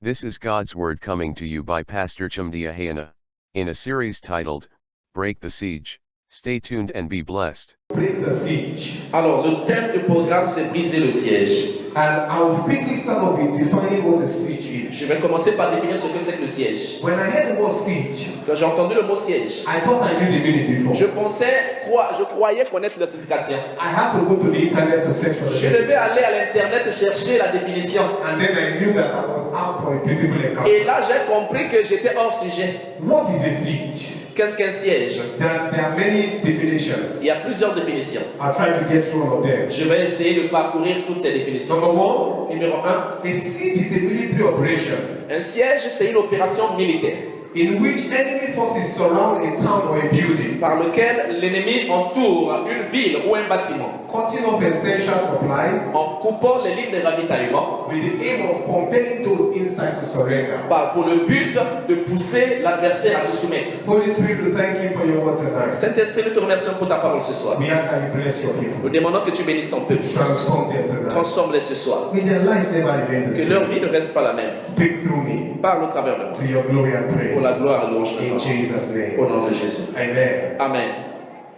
This is God's Word coming to you by Pastor Chumdia Hayana, in a series titled, Break the Siege. Stay tuned and be blessed. Break the siege. Alors, le thème du programme, c'est briser le siège. And I will quickly start off with defining what the siege is. Je vais commencer par définir ce que c'est que le siège. When I heard the word siege, Quand j'ai entendu le mot siège, I thought I knew the meaning before. je croyais connaître la signification. I had to go to the internet to search for Je it. devais aller à l'internet chercher la définition. And then I knew that I was out for a beautiful encounter. Et là, j'ai compris que j'étais hors sujet. What is a siege? Qu'est-ce qu'un siège? There are many definitions. Il y a plusieurs définitions. I'll try to get through all of them. Je vais essayer de parcourir toutes ces définitions. Number one, Numéro 1, a siege is a military operation un siège, c'est une opération militaire in which enemy forces surround a town or a building, par lequel l'ennemi entoure une ville ou un bâtiment cutting off essential supplies en coupant les lignes de ravitaillement with the aim of compelling those inside to surrender. pour le but de pousser l'adversaire à se soumettre. Holy Spirit, we thank you for your word tonight. Saint-Esprit, nous te remercions pour ta parole ce soir. We ask that you bless your people. Nous demandons que tu bénisses ton peuple. Transform them tonight. Transforme-les ce soir. May their life never remain the Que leur same. vie ne reste pas la même. Speak through me Parle au travers de moi. to your glory and Pour la praise. gloire et louange de In toi. Jesus' Au name. nom de Jésus. Amen. Amen.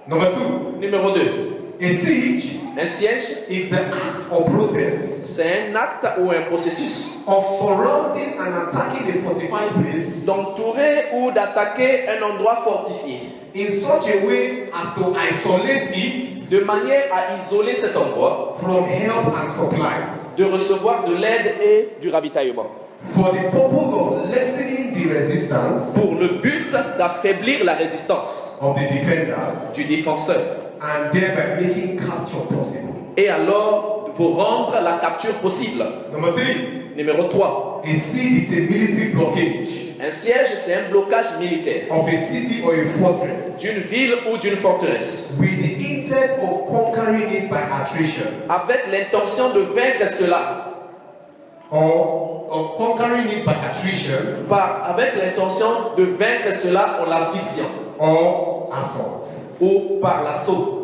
Number two, Numéro 2. a siege Un siège, is the act or process c'est un acte ou un processus of surrounding and attacking a fortified place d'entourer ou d'attaquer un endroit fortifié in such a way as to isolate it de manière à isoler cet endroit, from help and supplies de recevoir de l'aide et du ravitaillement, for the purpose of lessening the resistance pour le but d'affaiblir la résistance of the defenders du défenseur, and thereby making capture possible. et alors pour rendre la capture possible. Number three, Numéro 3. a siege is a military blockage Un siège, c'est un blocage militaire of a city or a fortress d'une ville ou d'une forteresse, with the intent of conquering it by attrition avec l'intention de vaincre cela, or of conquering it by attrition avec l'intention de vaincre cela en l'asphyxiant or assault. ou par l'assaut.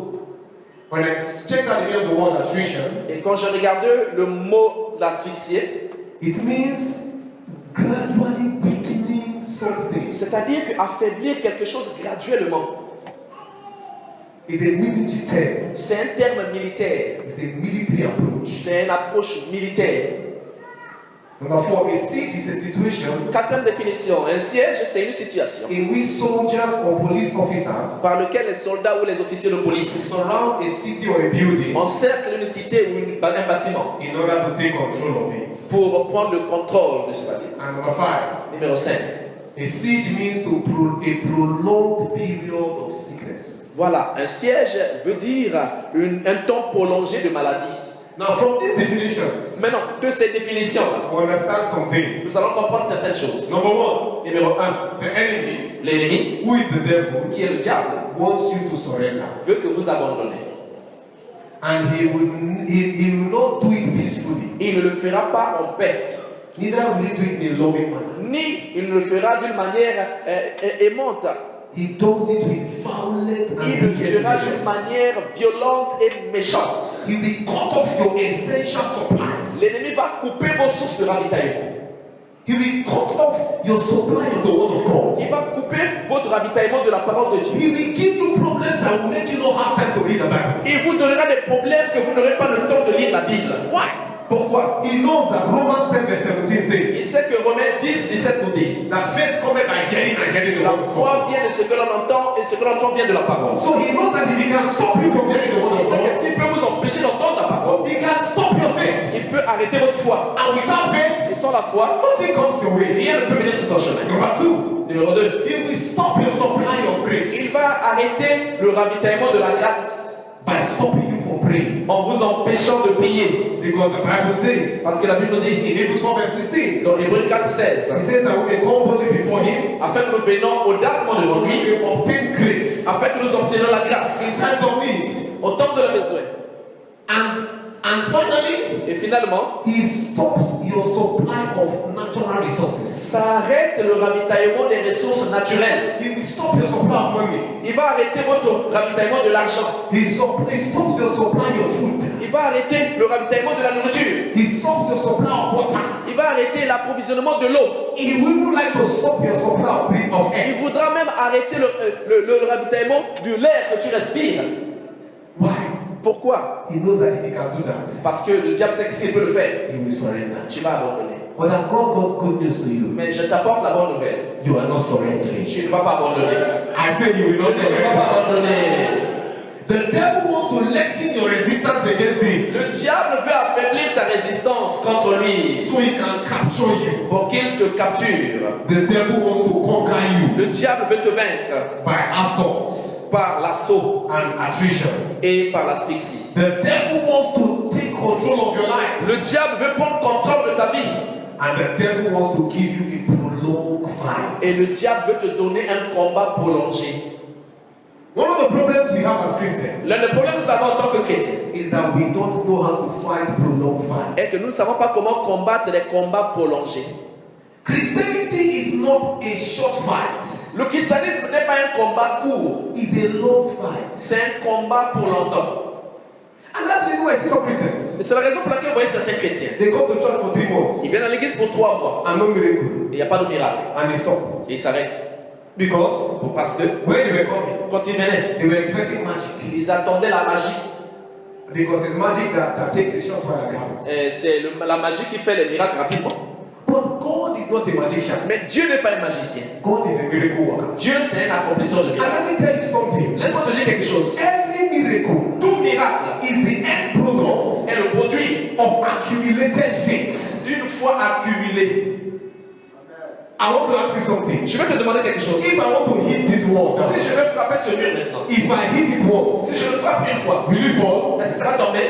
When I checked out the meaning of the word attrition, Et quand je regardais le mot d'asphyxier, it means gradually weakening something. c'est-à-dire affaiblir quelque chose graduellement. It's a military term. C'est un terme militaire, It's a military approach. c'est une approche militaire. Number four, a siege is a situation Quatrième définition, un siège, c'est une situation in which soldiers or police officers par laquelle les soldats ou les officiers de police surround a city or a building encerclent une cité ou un bâtiment in order to take control of it. pour prendre le contrôle de ce bâtiment. And number five, Numéro 5. a siege means a prolonged period of sickness. Voilà, un siège veut dire un temps prolongé de maladie. Now, from these definitions, Maintenant, de ces définitions-là, we understand some things. nous allons comprendre certaines choses. Number one, Numéro 1. the enemy, L'ennemi, who is the devil, qui est le diable, wants you to surrender. veut que vous abandonnez. And he will not do it peacefully. Il ne le fera pas en paix, Neither will he do it in a loving manner. ni il ne le fera d'une manière aimante. He does it with violent and Il le wicked fera d'une measures. manière violente et méchante. He will cut off your essential supplies. L'ennemi va couper vos sources de ravitaillement. He will cut off your supply of the word of God. Il va couper votre ravitaillement de la parole de Dieu. He will give you problems that will make you not have time to read the Bible. Il vous donnera des problèmes que vous n'aurez pas le temps de lire la Bible. Why? Pourquoi? He knows that Romans 10 verse 17 says Il sait que Romains 10, 17 nous dit that faith comes by hearing and hearing the la word of God. foi vient de ce que l'on entend et ce que l'on entend vient de la parole. So he knows that if he can stop you from hearing the word Il of sait que God, s'il peut vous empêcher d'entendre la parole, he can stop your faith. il peut arrêter votre foi. And without faith, Et sans la foi, nothing comes your way. rien ne peut venir sur ton chemin. Number two, Numéro 2. he will stop your supply of Il grace va arrêter le ravitaillement de la grâce by stopping you from praying. en vous empêchant de prier. Because the Bible says Parce que la Bible nous dit, in Hebrews 4 verse 16, dans Hébreux 4, he 16, says that we may come boldly before him afin que nous venions audacement devant so we lui, may obtain grace afin que nous obtenions la in grâce times of need. au temps de la besoin. And And finally, Et finalement, he stops your supply of natural resources. ça arrête le ravitaillement des ressources naturelles. He will stop your supply of money. Il va arrêter votre ravitaillement de l'argent. He stops your supply of food. Il va arrêter le ravitaillement de la nourriture. He stops your supply of water. Il va arrêter l'approvisionnement de l'eau. He will even like to stop your supply of air. Il voudra même arrêter le ravitaillement de l'air que tu respires. Why? Pourquoi? He knows that he can do that. Parce que le diable sait que s'il peut le faire, He will surrender. tu vas abandonner. But I've got good news to you. Mais je t'apporte la bonne nouvelle. You are not surrendering. Tu ne vas pas abandonner. I said you will not Tu ne vas surrender. pas abandonner. The devil wants to lessen your resistance against him Le diable veut affaiblir ta résistance contre lui so he can capture you. pour qu'il te capture. The devil wants to conquer you Le diable veut te vaincre by assault par l'assaut and attrition. et par l'asphyxie. The devil wants to take control of your life. Le diable veut prendre contrôle de ta vie. And the devil wants to give you a prolonged fight. Et le diable veut te donner un combat prolongé. One of the problems we have as Christians L'un des problèmes que nous avons en tant que chrétiens is that we don't know how to fight prolonged fight. est que nous ne savons pas comment combattre les combats prolongés. Christianity is not a short fight. Le christianisme n'est pas un combat court, It's a long fight. c'est un combat pour longtemps. And that's the reason why I see some Christians. Et c'est la raison pour laquelle vous voyez certains chrétiens. They come to church for 3 months Ils viennent à l'église pour 3 mois and no miracle. et il n'y a pas de miracle. And they stop. Et ils s'arrêtent. Because Parce que when they were coming, quand ils venaient, they were expecting magic. ils attendaient la magie. Because it's magic that takes a short while and happens. Et c'est la magie qui fait les miracles rapidement. But God is not a magician. Mais Dieu n'est pas un magicien. God is a miracle worker. Dieu, c'est un accomplisseur de And miracles. let me tell you something. Laisse-moi te dire quelque chose. Every miracle Tout miracle is the end product est le produit of accumulated faith. d'une foi accumulée. I want to ask you something. Je vais te demander quelque chose. If I want to hit this wall, Si je vais frapper ce mur maintenant, if I hit it once, si je le frappe une fois, will it fall? est-ce que ça va tomber?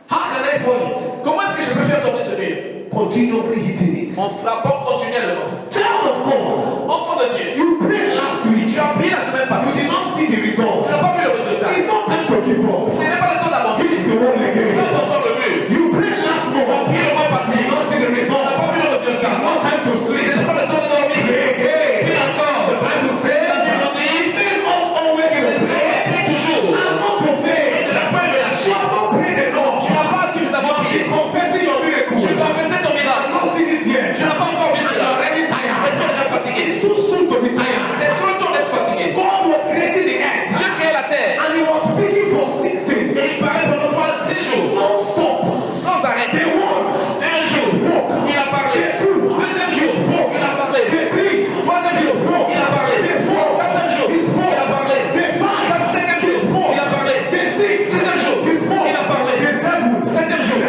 How can I fall it? Comment est-ce que je peux faire tomber ce mur? Continuously hitting it. En frappant continuellement. Child of God, Enfant de Dieu, you prayed last week. tu as prié la semaine You passée. did not see the result. Tu n'as pas vu le résultat. It's not time to give up. Ce n'est pas le temps d'abandonner. Hit the wall again. Frappe encore le mur. You prayed last Tu as month. prié le mois passé. You did not see the Tu result. n'as pas vu le résultat. It's not time to Ce sleep. n'est pas le temps de dormir. Pray again. Prie encore. The Bible La says, Bible dit, men ought always to pray prie toujours. and not to Tu fail. n'as pas eu You lâché. have not prayed enough. Tu n'as pas suffisamment You prié. are confessing your miracle. Tu confessais ton You have miracle. not seen it yet. Tu n'as pas encore vu And you are cela. already Et tu tired. es déjà fatigué. It's too soon to be tired. C'est trop tôt d'être fatigué. God was creating the earth Dieu crée la terre. and he was speaking for 6 days. Et il parlait pendant 6 jours. Non-stop. Sans arrêt. Day one. Un jour, il a parlé. Deuxième jour, il a parlé. Day three. Troisième jour, il a parlé. Quatrième jour, il a parlé. Cinquième jour, il a parlé. Sixième jour, il a parlé. Septième jour,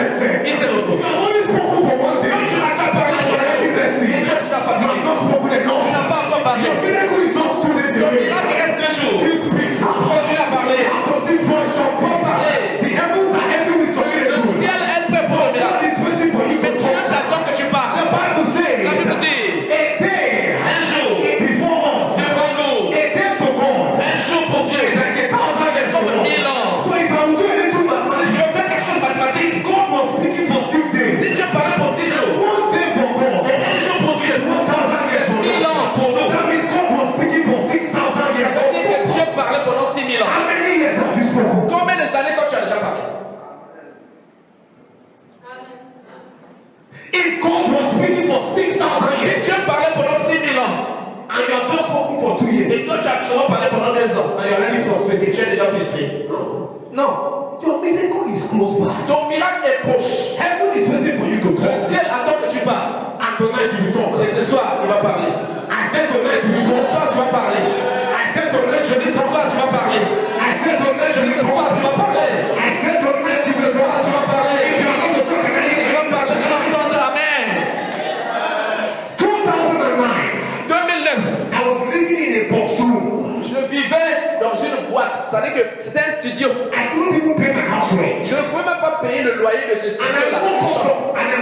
il s'est reposé. Comme tu n'as pas parlé, tu es déjà fatigué. Tu n'as pas encore parlé. Ton miracle reste 2 jours. Continue à parler. Le ciel est prêt pour le miracle. Mais Dieu t'attend que tu parles. La Bible dit, un jour devant nous, un jour pour Dieu, c'est comme 1000 ans. Si je veux faire quelque chose de mathématique, si Dieu parlait pour 6 jours, un jour pour Dieu, c'est 1000 ans pour nous. Ça veut dire que Dieu parlait pendant 6000 ans. Combien de années quand tu as déjà parlé? If God was speaking for 6,000 Si years Dieu parlait pendant 6000 ans, and you have just spoken for 2 years, et toi tu as seulement parlé pendant 2 ans, and you are already et frustrated, tu es déjà frustré. Non, your miracle is close by. ton miracle est proche. Heaven is waiting for you to Le talk. ciel attend que tu parles. And tonight you will talk. Et ce soir, il va parler. I said tonight you will Ce talk. soir, tu vas parler. I said tonight Je dis ce soir, tu vas parler. I said tonight Je you dis ce will soir, talk. tu vas parler. I said tonight you Ce will soir, talk. tu vas parler. If you are not to talk, and I Si say, je vais parler, je vais entendre. Amen. 2009, 2009, I was living in a box room. je vivais dans une boîte. Ça veut dire que c'était un studio. I couldn't even pay my house rent. Je ne pouvais même pas payer le loyer de ce And I studio-là.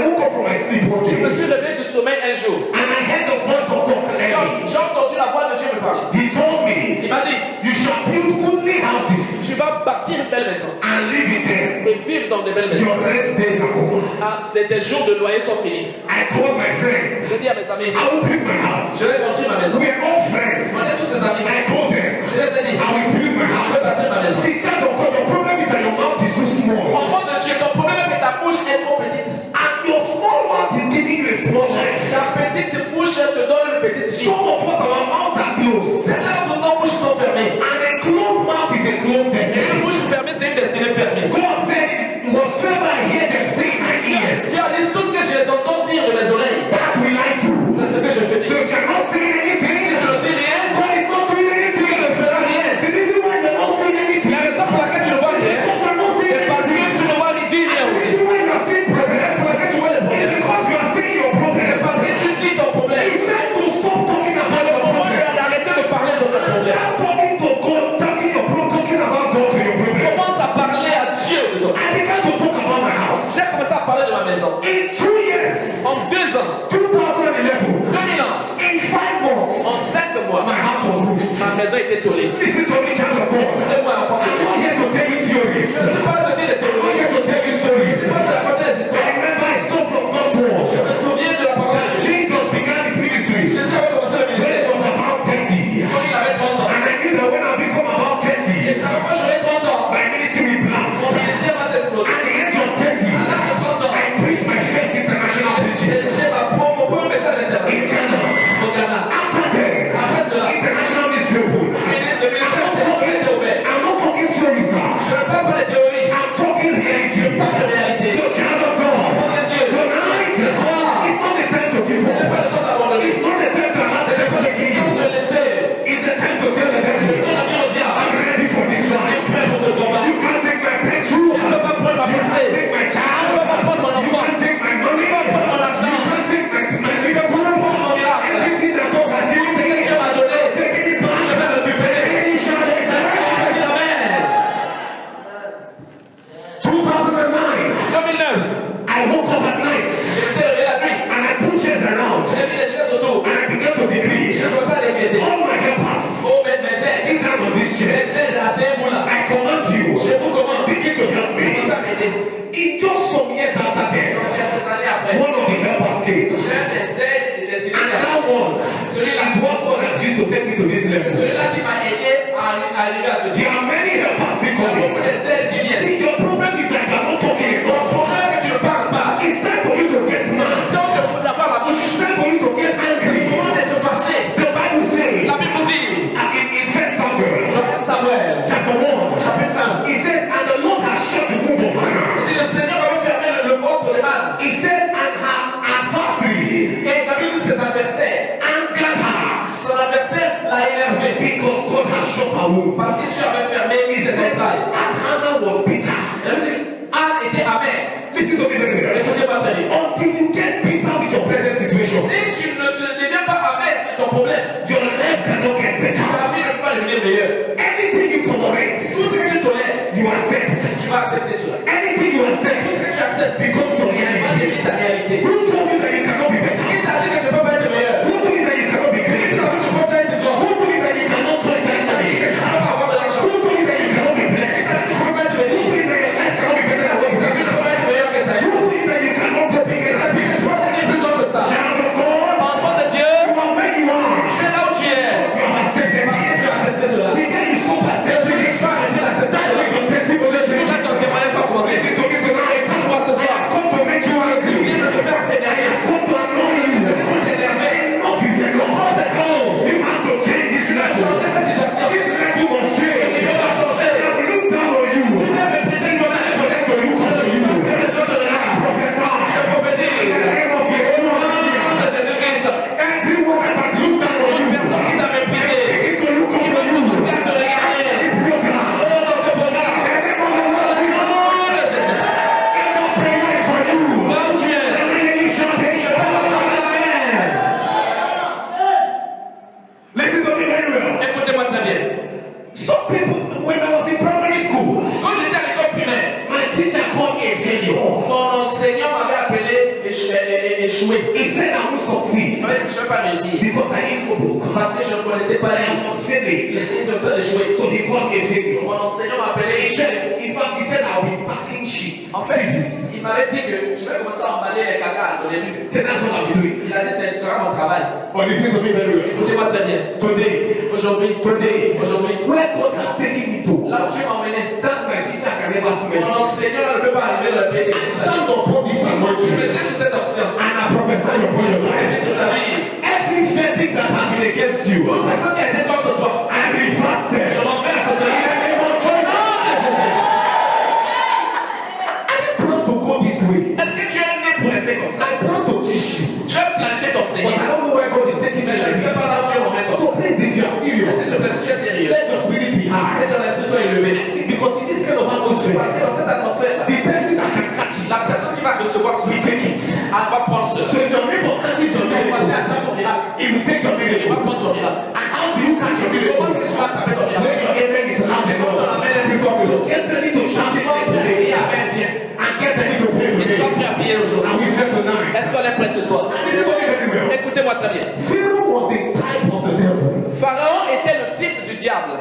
woke up from my sleep one Je me day. suis levé du sommeil un jour. And I heard the voice of God telling me. J'ai entendu la voix de Dieu me parler. He told me, Il m'a dit, you shall build goodly houses tu vas bâtir une belle maison and live in them. dans de belles maisons. Your rent days are over. Ah, c'est des jours de loyer sont finis. I told my friend, Je dis à mes amis, I will build my house. je vais construire ma maison. We are all friends. On est tous des amis. I told them, Je les ai dit, I will build my je vais house. bâtir ma maison. See, child of God, your problem is that your mouth is too small. Enfant de Dieu, ton problème est que ta bouche est trop petite. And your small mouth is giving you a small life. Ta petite bouche te donne une petite vie. Some of us, our mouths are closed. Certains de nos bouches sont fermées. And a closed mouth is a closed Et une destiny. bouche fermée, c'est une destinée fermée. God said, whatsoever I hear them say in my ears, Dieu a dit tout ce que je les entends dire de mes oreilles. that will I do. C'est ce que je fais So dire. if you're not saying Si anything, je ne dis rien, God is not doing anything. Dieu ne fera rien. The reason why you're not saying anything La raison pour laquelle tu ne vois rien, because you're not saying c'est parce que anything. tu ne vois rien dire rien The aussi. reason why you're saying Pour problems laquelle tu vois les is problèmes. because you are saying your C'est parce problems. que tu dis ton problème. It's time to stop talking C'est about le your moment problems. d'arrêter de parler de ton problème. Start talking to God, talking about God to your problems. Commence à parler à Dieu de ton problème. I began to talk about my house. J'ai commencé à parler de ma maison. In 2 years, En 2 ans, 2011, 2011, in 5 months, en 5 mois, my house was roofed. ma maison était tolée. Listen to me, child of God. Écoutez-moi, enfant de I'm Dieu. not here to tell you theories. Je ne suis pas de dire des I'm not théories. here to tell you Je stories. ne suis pas de raconter des I histoires. remember I saw from God's word. Je me souviens de la parole de Jésus. Jesus began his ministry Jésus avait commencé le when he ministère was about 30. quand il avait 30 ans. And I knew that when I become about Et 30, chaque fois que j'aurai 30 ans, my ministry will mon blast. ministère va s'exploser. At the age of 30, À l'âge de 30 ans, I preached my first international preaching j'ai mon premier message in international Ghana. au Ghana. After that, Après cela, international ministry opened. le ministère était ouvert. I'm not talking theories, sir. Je ne parle pas de théorie, I'm talking reality. je parle de réalité. So, child of God, Enfant de Dieu, tonight, ce soir, it's not the time to give ce n'est pas up. le temps d'abandonner. It's not the time to ask Ce n'est pas the le temps de laisser. It's the time to tell the devil, Le temps de dire au diable, I'm ready for this je suis life. prêt pour ce combat. You can't take my breakthrough. Tu ne peux pas prendre ma You pensée. can't take my Tu ne child. peux pas prendre mon You enfant. can't take my money. Tu ne peux pas prendre mon argent. You can't take my Tu ne peux pas prendre mon miracle. everything that God has Tout given ce que me. Dieu m'a donné, Take it je back. vais le récupérer. Any chance I Est-ce que tu peux dire Amen? 2009, 2009, I woke up at night j'ai été réveillé la nuit. and I put chairs around J'ai mis les chaises autour. and I began to decree. J'ai commencé à les guetter. All my helpers, Oh, mes aides. sit down on this chair. Mes aides, asseyez-vous là. I command Je you, vous commande. begin to help Commencez me. à m'aider. In just some years after that, Quelques années après, one of the helpers came. l'un des aides est décidé And à that one celui-là. is what God has used to take me to this level. Celui-là qui m'a aidé à arriver à ce There niveau. are many helpers still Il y a beaucoup coming. des aides qui viennent. See, your problem is that you are not talking Ton enough. problème est que tu ne parles pas. It's time for you to get C'est mad. le temps d'avoir la bouche. It's time for you to get C'est le angry. moment d'être fâché. The Bible says La Bible dit, in 1 Samuel Samuel, chapter 1, chapitre 1, it says, and the Lord has shut the womb of Hannah. il dit, le Seigneur avait fermé le ventre de Anne. He said, and her adversary Et la Bible dit ses adversaires. angered her Son adversaire l'a énervé. because God has shut her womb. Parce que Dieu avait fermé ses entrailles. And Hannah was bitter. Elle dit, Anne était amère. Listen to me very well. Écoutez-moi très bien. Until you get bitter with your present situation, Si tu ne deviens pas amère, c'est ton problème. your life cannot get better. Ta vie ne peut pas devenir meilleure. Anything you tolerate, Tout ce que tu tolères, you accept. tu vas accepter cela. Anything you Tout accept ce que tu acceptes, becomes your va reality. devenir ta réalité. Who told you that you cannot be Qui better? t'a dit que tu ne peux pas être meilleur? Who told you that you cannot be Qui great? t'a dit que tu ne peux pas être grand? Who told you that you cannot touch Qui t'a dit que anybody? tu ne peux pas avoir de l'argent? Who told you that you cannot be Qui blessed? t'a dit que tu ne peux pas être Who béni? told you that your life cannot be better than what Qui you t'a dit que tu ne peux have? pas être meilleur que ça? Who told you that you cannot go bigger than Qui this? t'a dit que tu peux devenir plus grand que ça? Child of God, Enfant de Dieu, you are where you are. tu es là où tu es. You have accepted Parce que it. tu as accepté cela. The day you stop Et accepting je it, vais arrêter d'accepter that's cela. when your testimony Le jour là, changes. ton témoignage va commencer. Listen to me tonight. Écoute-moi ce soir. Come to make you Je angry. viens de te faire énerver. Come to annoy you. T'énerver. Enough is enough. You have to change this level. Changer cette situation. This level must change. Il va changer. They have looked down on you. Méprisez For them to look up to you. les gens de la Prophesy. prophétie. In the name of Jehovah. De Jésus-Christ. Everyone that has looked down on Une you. personne qui t'a méprisé, Begin to look il up va to you. commencer à te regarder. This program. Oh, dans ce programme. In the name of the Lord Jesus. Au nom de Jésus. Enough prayer is for you. Là où tu es. And then you shout it. Amen. Listen to me very well. Écoutez-moi très bien. Some people, when I was in primary school, Quand j'étais à l'école primaire, my teacher called me a failure. mon enseignant m'avait appelé échoué. He said I won't succeed Il m'avait dit, je ne vais pas réussir. because I didn't go broke. Parce que je ne connaissais pas I rien. was failing. J'étais en train d'échouer. So he called me a failure. Mon enseignant m'a appelé He échoué. said, in fact, he said said I'll be packing shit. En fait, il m'avait dit que je vais commencer à emballer les caca dans les rues. Said that's what I'll be doing. Il a dit ce sera mon travail. But listen to me very well. Écoutez-moi très bien. Today, Aujourd'hui, where God has taken me to, là où Dieu m'a emmené, that my teacher can never smell. mon enseignant ne peut pas arriver dans le pays des Stand upon this Je me anointing dis sur cette option. and I prophesy upon your life. Sur ta vie. Every thing that has been against you, Toute personne qui a été contre toi, I reverse them. je renverse In ça. the name of Jesus. I didn't plan to go this way. Est-ce que tu es né pour rester comme ça? I plan to teach you. Je vais planifier But t'enseigner. I don't know where God is taking me. Mais je ne sais pas là où Dieu m'emmène. So please, if you are serious, S'il te plaît, si tu es sérieux, let your spirit be et high. ton esprit soit élevé. Because in this kind of Parce atmosphere, que dans cette atmosphère-là, the person that can catch it, la personne qui va recevoir ce will take it. elle va prendre cela. So if your neighbor catches Si your tu es passé à miracle, travers ton miracle, he will take your il va miracle. prendre ton miracle. And how do you catch your Comment est-ce miracle? que tu vas attraper ton miracle? When your amen is loud Ton enough, amen est plus fort que l'autre. get ready to shout it Sois prêt à today. prier amen bien. And get ready to pray Et sois today. prêt à prier aujourd'hui. And we said tonight, Est-ce qu'on est prêt ce soir? listen to me very well. Écoutez-moi très bien. Pharaoh was a type of the devil. Pharaon était le type du diable.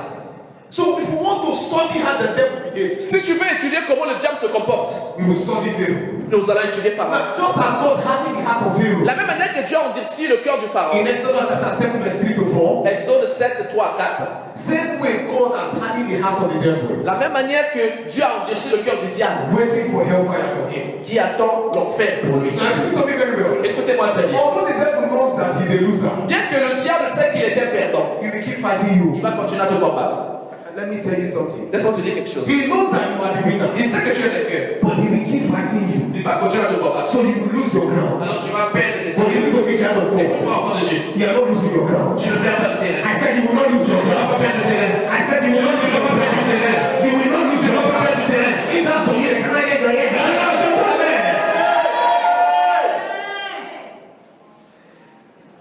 So if you want to study how the devil behaves, Si tu veux étudier comment le diable se comporte, we will study Pharaoh. nous allons étudier Pharaon. Now, just as God hardened the heart of Pharaoh, La même manière que Dieu a endurci le cœur du Pharaon. in Exodus chapter 7, verse 3 to 4, Exode 7, 3 à 4. same way God has hardened the heart of the devil, La même manière que Dieu a endurci le cœur du diable, waiting for hellfire for him. qui attend l'enfer pour lui. Now, listen to me very well. Écoutez-moi très bien. Although the devil knows that he's a loser, Bien que le diable sait qu'il était perdant, he will keep fighting you. il va continuer à te combattre. Let me tell you something. Laisse-moi te dire quelque chose. He knows that you are the winner, Il sait que tu es vainqueur. but he will keep fighting you. Il va continuer à te combattre. So he will lose your ground. Alors tu vas perdre les But listen to me, child of tes God. combats enfants de Dieu. You are not losing your ground. Tu ne perds pas le terrain. I said you will not lose your ground. I said you will not lose your ground. You will not lose your ground. If that's for you, can I get your head?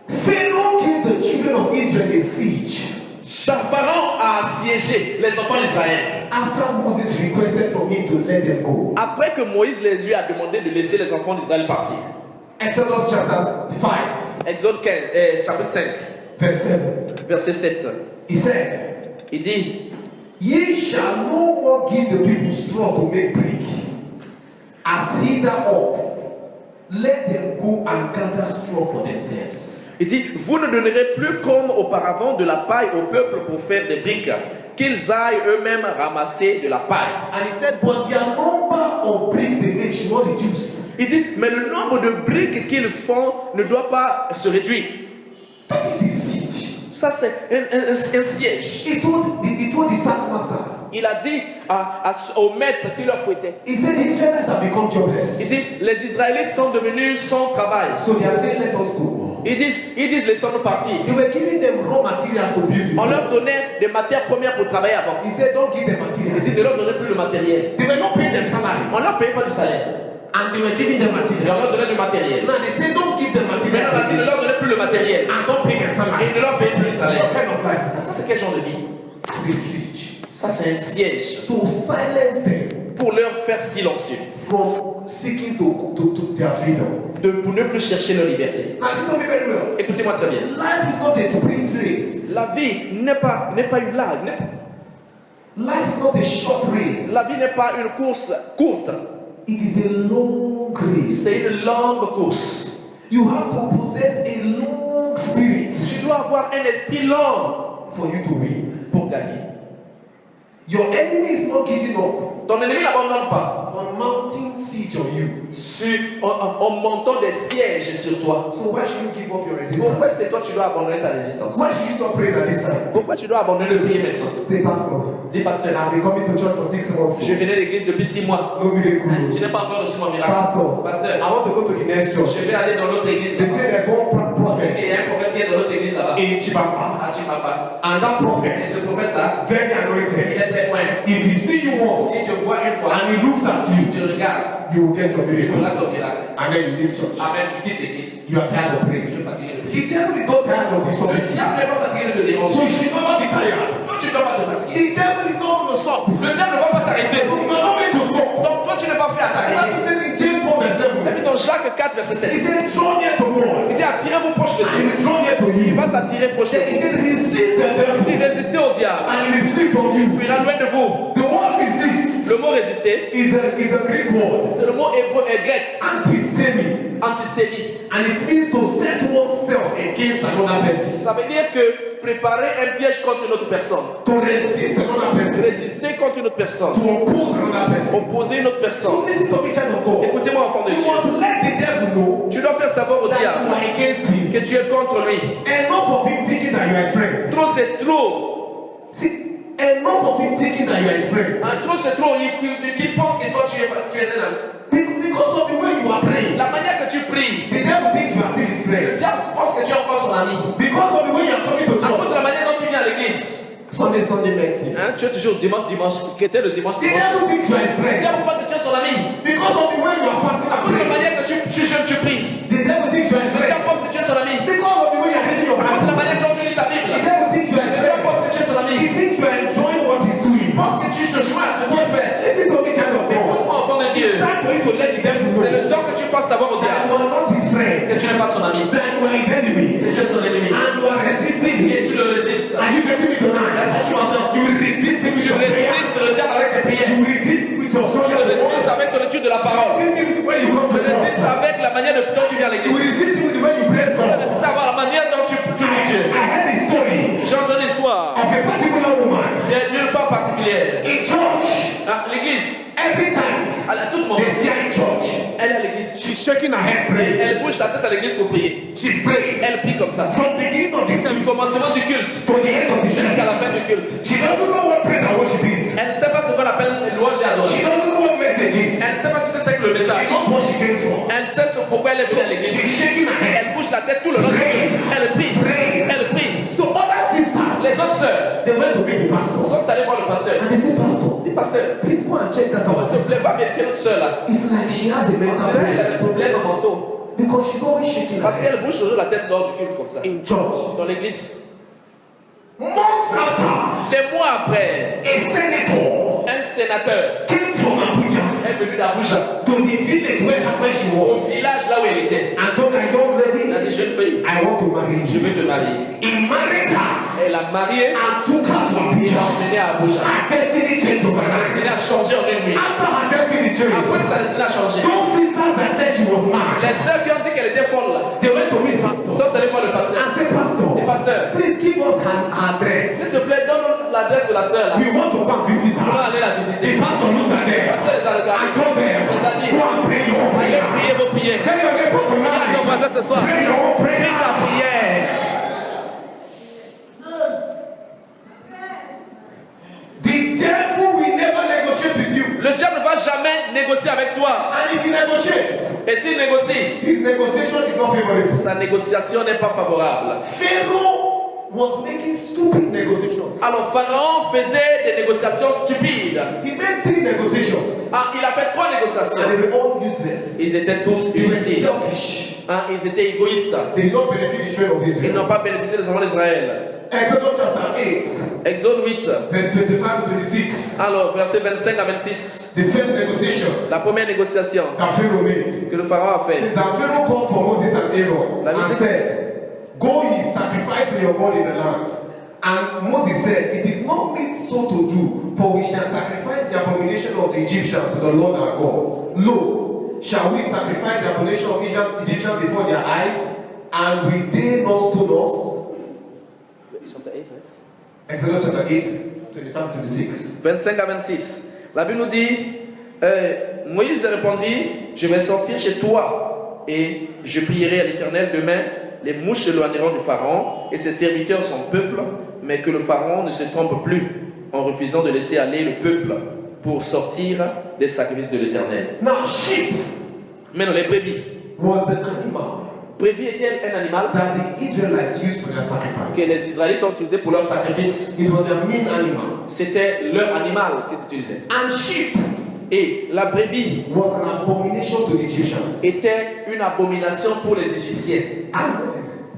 Pharaoh gave the children of Israel a siege Pharaon a assiégé les enfants d'Israël. after Moses requested from him to let them go. Après que Moïse lui a demandé de laisser les enfants d'Israël partir. Exodus chapter 5, Exode 15, chapitre 5, verse 7. verset 7. He said, Il dit, Ye shall no more give the people straw to make brick, as hither up. Let them go and gather straw for themselves. il dit, vous ne donnerez plus comme auparavant de la paille au peuple pour faire des briques, qu'ils aillent eux-mêmes ramasser de la paille. And he said, but their number of bricks they make should not reduce. Il dit, mais le nombre de briques qu'ils font ne doit pas se réduire. That is a siege. Ça, c'est un siège. He told the taskmaster. Il a dit au maître qui leur fouettait. He said the Israelites have become jobless. Il dit, les Israélites sont devenus sans travail. So they are saying, let us go. Ils disent laissons-nous partir. They were giving them raw materials to build. On leur donnait des matières premières pour travailler avant. He said, don't give them Il materials. dit, ne leur donnez plus le matériel. They were not paying them salary. On ne leur payait pas du salaire. And they were giving them Et on materials. leur donnait du matériel. Now they say, don't give them Maintenant, on a dit, ne materials. leur donnez plus le matériel. And don't pay them Et salary. ne leur payez plus le salaire. What kind of life is Ça, that? c'est quel genre de vie? The siege. Ça, c'est un siège To silence them pour leur faire silencieux, from seeking to their freedom. pour ne plus chercher leur liberté. Now listen to me very well. Écoutez-moi très bien. Life is not a sprint race. La vie n'est pas une blague. Life is not a short race. La vie n'est pas une course courte. It is a long race. C'est une longue course. You have to possess a long spirit Tu dois avoir un esprit long for you to win. pour gagner. Your enemy is not giving up Ton ennemi n'abandonne pas on mounting siege on you. en montant des sièges sur toi. So why should you give up your Pourquoi resistance? c'est toi tu dois abandonner ta résistance? Why should you stop praying at this time? Pourquoi tu dois abandonner le prier maintenant? Say, Pastor, Dis pasteur, I've been coming to church for 6 months. je venais à l'église depuis 6 mois. No miracle. Je n'ai pas encore reçu mon miracle. Pastor, Pasteur, I want to go to the next church. je vais aller dans l'autre église. They say there's one prophet Il y a un prophète qui est dans l'autre église là-bas. in Chibamba. À Chimapa. And that Et prophet, ce prophète-là, very il anointed. est très loin. If he see you once Si tu vois une fois, and he looks at tu you, te regardes, you will get your tu miracle. auras ton miracle. And then you leave church. Amen, tu quittes l'église. You are tired of praying. Tu es fatigué de The prier. devil is not tired of Le disobedience. diable n'est pas fatigué de te So déranger. you should never be tired. Toi, tu ne dois pas te fatiguer. The devil is not going to stop. Le diable ne va pas s'arrêter. You are not meant to stop. Donc, toi, tu n'es pas fait à The t'arrêter. Bible says in James 4 verse Et 7, puis dans Jacques 4, verset he 7, said, draw near to God. il dit attirez-vous proche de And he Dieu. will draw near to Il you. va s'attirer proche de Then he vous. said, resist the Il dit devil. résistez au diable. And he will flee from Il you. fuira loin de vous. The one resist. Le Le mot résister, is a Greek word, c'est le mot hébreu et grec, antistémie, antistémie. and it means to set oneself against another person, Ça veut dire que préparer un piège contre une autre personne, to resist another person, résister contre une autre personne, to oppose another person. opposer une autre personne. So listen to me, child of God. Écoutez-moi, enfant de You must Dieu. let the devil know Tu dois faire savoir au that you diable are against him, que tu es contre lui. enough of him thinking that you are his friend. Trop c'est trop. See, enough of him thinking that you are his friend. Trop c'est trop. Il pense que toi tu es un ami. Because of the way you are praying, La manière que tu pries, the devil thinks you are still his le friend. diable pense que tu es encore son ami. Because of the way you are coming to À cause church, de la manière dont tu viens à l'église. Sunday medicine. Hein, tu es toujours dimanche, chrétien le dimanche. The devil thinks you are his Le friend. diable pense que tu es son ami. Because of the way you are fasting À and cause de la praying, manière que tu jeûnes, tu pries. the devil thinks you are his Le diable friend. pense que tu es son ami. Because of the way you are reading your À cause de la Bible, manière dont tu lis ta Bible. the devil thinks you are Le his diable friend. pense que tu es son ami. He thinks you are enjoying what he's doing. Il pense que tu te joins à ce qu'il fait. Listen to me, child of God. Écoute-moi, enfant de Dieu. It's time for you to let the devil C'est le know temps que tu fasses savoir au that diable you are not his friend, que tu n'es pas son ami. that you are his enemy, Que tu es son ennemi. and you are resisting Et him. tu le résistes. Are you getting me Est-ce tonight? que tu m'entends? You resist him with Tu your prayer. résistes le diable avec tes prières. You resist him with your Tu social le résistes avec ton étude de la parole. Resist him with the way you come Tu to le résistes church. avec la manière dont tu viens à You l'église. resist him with the way you praise Tu le God. résistes avec la manière dont tu loues Dieu. I heard a story J'ai entendu l'histoire of a particular woman d'une femme particulière. in church. À l'église, Every time à tout moment, they see her in church, elle est à l'église. she's shaking her head praying. Elle bouge la tête à l'église pour prier. She's praying Elle prie comme ça. from the beginning of the Du service commencement du culte to the end of the jusqu'à service. la fin du culte. She doesn't know what praise and worship is. Elle ne sait pas ce qu'on appelle louange et She adoration. doesn't know what message is. Elle ne sait pas ce que c'est que le She message. knows what she came for. Elle sait pourquoi elle est venue à l'église. She's shaking her head. Elle bouge la tête tout le long du culte. Elle prie. Elle prie. So other sisters, Les autres sœurs they went to meet the pastor. sont allées voir le pasteur. And they said, Pastor, Dis pasteur, please go and check that s'il our te plaît, va vérifier notre sœur là. It's like she has a mental Elle a problem des problèmes mentaux. because she's always shaking her Parce head qu'elle bouge toujours la tête lors du culte comme ça. in church. Dans l'église. Months after, Des mois après, a senator un sénateur came from Abuja est venu d'Abuja, to the village where she au was village là où elle était. and told her, young Il a lady, dit, jeune fille, I want to marry je you. veux te marier. He married her Elle l'a mariée, and took her to il l'a Abuja. emmenée à Abuja. Her destiny changed overnight. Elle a changé en une nuit. After her destiny changed, Après, sa destinée a changé. those sisters that said she was mad, Les sœurs qui ont dit qu'elle était folle là, they went to meet pastor sont allées voir le pasteur. and said, Pastor, Et pasteur, please give us her s'il address. te plaît, donne l'adresse de la sœur là. We want to come visit On va her. aller la The visiter. pastor looked at Le them pasteur les a and regardés. told them, Les a dit, go and pray your own allez prayer. prier vos prières. Tell your neighbor to Dis à ton voisin ce soir, pray your own prie ta prayer. prière. The devil will never negotiate with you. Le diable ne va jamais négocier avec toi. And if he negotiates, Et s'il négocie, his negotiation is not favorable. sa négociation n'est pas favorable. Pharaoh was making stupid negotiations. Alors Pharaon faisait des négociations stupides. He made 3 negotiations. Ah, il a fait 3 And négociations. they were all useless. Ils étaient tous They were inutiles. selfish. Ah, ils étaient égoïstes. They did not benefit the children of Ils Israel. n'ont pas bénéficié des enfants d'Israël. Exodus chapter 8, Exode 8, verse 25 to 26. alors versets 25 à 26. The first negotiation La première négociation that Pharaoh made. que le Pharaon a fait. Says that Pharaoh called for Moses and Aaron La and Bible said, Go ye, sacrifice to your God in the land. And Moses said, It is not meet so to do, for we shall sacrifice the abomination of the Egyptians to the Lord our God. Lo, shall we sacrifice the abomination of Egyptians before their eyes, and will they not stone us? Exodus chapter 8, 25 to 26. 25 à 26. La Bible nous dit, Moïse répondit, je vais sortir chez toi et je prierai à l'Éternel demain. Les mouches s'éloigneront du Pharaon et ses serviteurs son peuple, mais que le Pharaon ne se trompe plus en refusant de laisser aller le peuple pour sortir des sacrifices de l'Éternel. Now, sheep Maintenant, les brebis. was the animal Brebis était un animal that the Israelites used for their sacrifice. que les Israélites ont utilisé pour leur sacrifice. It was a mean animal. C'était leur animal qu'ils utilisaient. And sheep Et la brebis was an abomination to the Egyptians. était une abomination pour les Égyptiens. And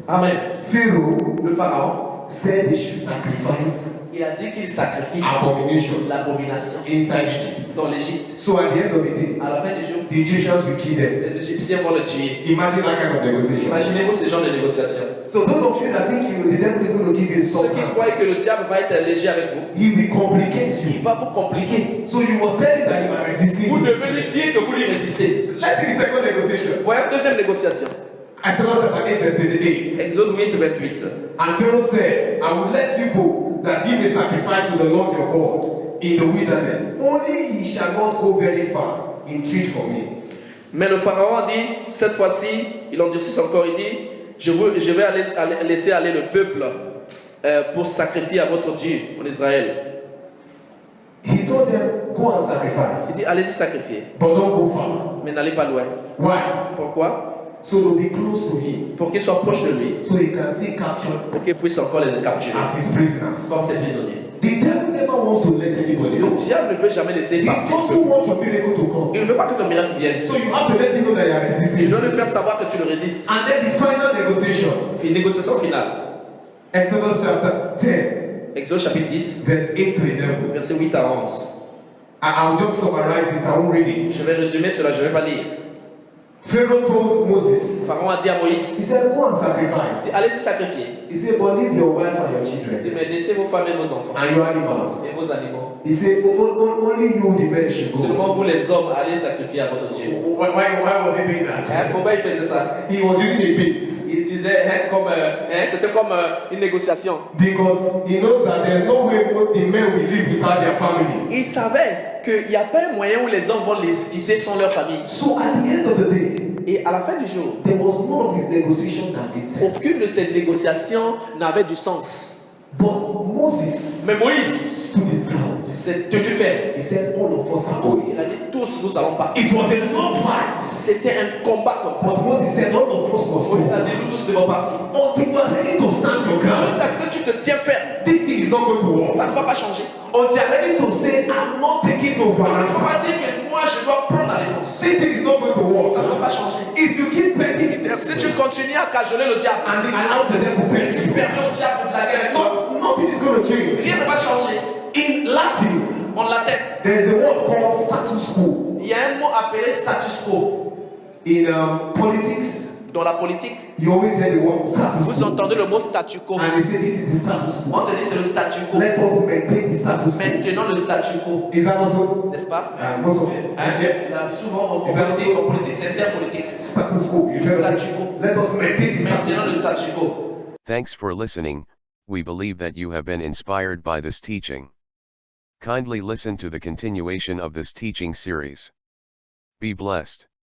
Amen. Pharaoh Le Pharaon said they should sacrifice Il a dit qu'il sacrifie abomination l'abomination inside Egypt. dans l'Égypte. So at the end of the day, À la fin du jour, the Egyptians will kill them. les Égyptiens vont le tuer. Imagine that kind of negotiation. Imaginez-vous ce genre de négociation. So those of you that think the devil is going to give you a Ceux soft qui hand, croient que le diable va être léger avec vous, he will complicate il you. va vous compliquer. So you must tell him that you are resisting. Vous him. devez lui dire que vous lui résistez. Let's see the second negotiation. Voyons deuxième négociation. Exodus chapter 8 verse 28. Exode 8, 28. And Pharaoh said, I will let you go, that ye may sacrifice to the Lord your God in the wilderness. Only ye shall not go very far. Entreat for me. Mais le pharaon a dit, cette fois-ci, il endurcit son corps, il dit, je vais laisser aller le peuple pour sacrifier à votre Dieu en Israël. He told them, go and Il sacrifice, dit, allez-y sacrifier, but don't go far. mais n'allez pas loin. Why? Pourquoi? So to be close to him, Pour qu'ils soient proches de lui, so he can still capture pour qu'ils puissent encore les capturer as his prisoners. comme ses prisonniers. The devil never wants to let anybody Le go. diable ne veut jamais laisser He partir. also wants your miracle to come. Il ne veut pas que ton miracle vienne. So you have to let him know that you are Tu resisting. dois lui faire savoir que tu le résistes. And then the final negotiation, Négociation finale. Exodus chapter 10, Exode chapitre 10, verse 8 to 11. verset 8 à 11. I'll just summarize this, I won't read it. Je vais résumer cela, je ne vais pas lire. Pharaoh told Moses, Pharaon a dit à Moïse, he said, go and il sacrifice. dit, allez-y sacrifier. He said, but leave your wife and your Il dit, children mais laissez vos femmes et vos enfants and your animals. et vos animaux. He said, only you, the men, should go. Seulement vous les hommes, allez sacrifier à votre Dieu. Why was he doing that? Pourquoi il faisait ça? He was using a bit. Il utilisait c'était comme une négociation. Because he knows that there's no way the men will live without their family. Il savait qu'il n'y a pas un moyen où les hommes vont les quitter sans leur famille. So at the end of the day, Et à la fin du jour, there was none of his negotiation that made sense. aucune de ces négociations n'avait du sens. But Moses Mais Moïse stood his ground. s'est tenu ferme. He said, all of us are going. Il a dit, tous nous allons partir. It was a long fight. C'était un combat comme ça. But Moses said, all of us must Moïse a go. dit, nous tous devons partir. Until you are ready to stand your ground. Jusqu'à ce que tu te tiens ferme. This thing is not going to work. Ça ne va pas changer. Until you are ready to say, I'm not taking over. Il ne faut pas dire que moi je dois prendre la réponse. This thing is not going to Ça ne work. va pas changer. If you keep petting it, Si tu continues à cajoler le diable, and allow the devil to pet tu you, permets au diable de blaguer avec toi, nothing is going to change. rien ne va changer. In Latin, En latin, there is a word called status quo. il y a un mot appelé status quo. In politics, Dans la politique, you always hear the word status vous quo. entendez le mot statu quo. And they say this is the status quo. On te dit c'est le statu quo. Let us maintain the status quo. Maintenant le statu quo, Is that also n'est-ce pas? most of it? Hein? Là, souvent en politique, c'est interpolitique. Status quo. Le statu quo. Let us maintain the Maintenant le status quo. statu quo. Thanks for listening. We believe that you have been inspired by this teaching. Kindly listen to the continuation of this teaching series. Be blessed.